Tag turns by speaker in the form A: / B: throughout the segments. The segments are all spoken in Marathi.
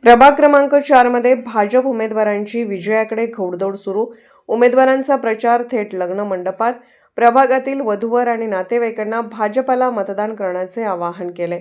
A: प्रभाग क्रमांक 4 मध्ये भाजप उमेदवारांची विजयाकडे घोडदौड सुरू. उमेदवारांचा प्रचार थेट लग्न मंडपात. प्रभागातील वधूवर आणि नातेवाईकांना भाजपला मतदान करण्याचे आवाहन केले.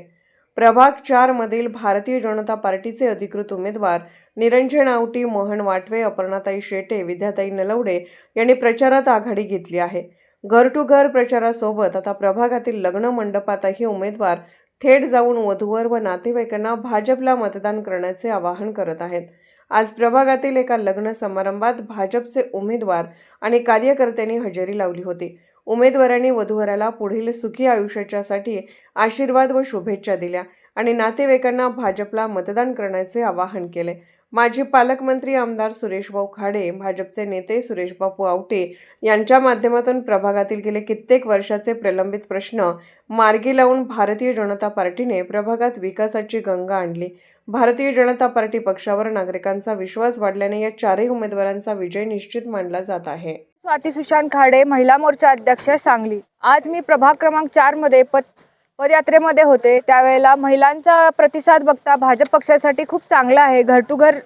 A: प्रभाग 4 मधील भारतीय जनता पार्टीचे अधिकृत उमेदवार निरंजन आवटी, मोहन वाटवे, अपर्णाताई शेटे, विद्याताई नलवडे यांनी प्रचारात आघाडी घेतली आहे. घर टू घर प्रचारासोबत आता प्रभागातील लग्न मंडपातही उमेदवार थेट जाऊन वधूवर व नातेवाईकांना भाजपला मतदान करण्याचे आवाहन करत आहेत. आज प्रभागातील एका लग्न समारंभात भाजपचे उमेदवार आणि कार्यकर्त्यांनी हजेरी लावली होती. उमेदवारांनी वधूवराला पुढील सुखी आयुष्यासाठी आशीर्वाद व शुभेच्छा दिल्या आणि नातेवाईकांना भाजपला मतदान करण्याचे आवाहन केले. माजी पालकमंत्री आमदार सुरेशभाऊ खाडे, भाजपचे नेते सुरेशबापू आवटे यांच्या माध्यमातून प्रभागातील गेले कित्येक वर्षाचे प्रलंबित प्रश्न मार्गी लावून भारतीय जनता पार्टीने प्रभागात विकासाची गंगा आणली. भारतीय जनता पार्टी पक्षावर नागरिकांचा विश्वास वाढल्याने या चारही उमेदवारांचा विजय निश्चित मानला जात आहे.
B: स्वाती सुशांत खाडे, महिला मोर्चा अध्यक्ष, सांगली. आज मी प्रभाग क्रमांक 4 मध्ये पदयात्रेमध्ये होते. त्यावेळेला महिलांचा प्रतिसाद बघता भाजप पक्षासाठी खूप चांगला आहे. घर टू घर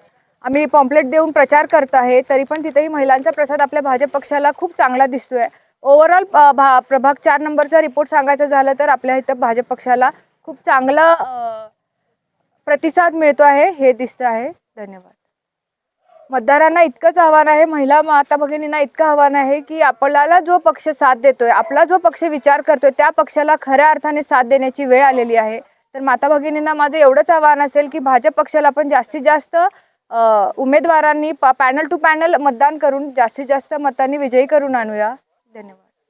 B: आम्ही पॉम्पलेट देऊन प्रचार करत आहे, तरी पण तिथेही महिलांचा प्रतिसाद आपल्या भाजप पक्षाला खूप चांगला दिसतोय. ओव्हरऑल प्रभाग 4 नंबरचा रिपोर्ट सांगायचं झालं तर आपल्या इथं भाजप पक्षाला खूप चांगला प्रतिसाद मिळतो आहे, हे दिसतं आहे. धन्यवाद. मतदारांना इतकंच आव्हान आहे, महिला माता भगिनींना इतकं आव्हान आहे की आपल्याला जो पक्ष साथ देतोय, आपला जो पक्ष विचार करतोय, त्या पक्षाला खऱ्या अर्थाने साथ देण्याची वेळ आलेली आहे. तर माता भगिनींना माझं एवढंच आव्हान असेल की भाजप पक्षाला पण जास्तीत जास्त उमेदवारांनी पॅनल टू पॅनल मतदान करून जास्तीत जास्त मतांनी विजयी करून आणूया. धन्यवाद.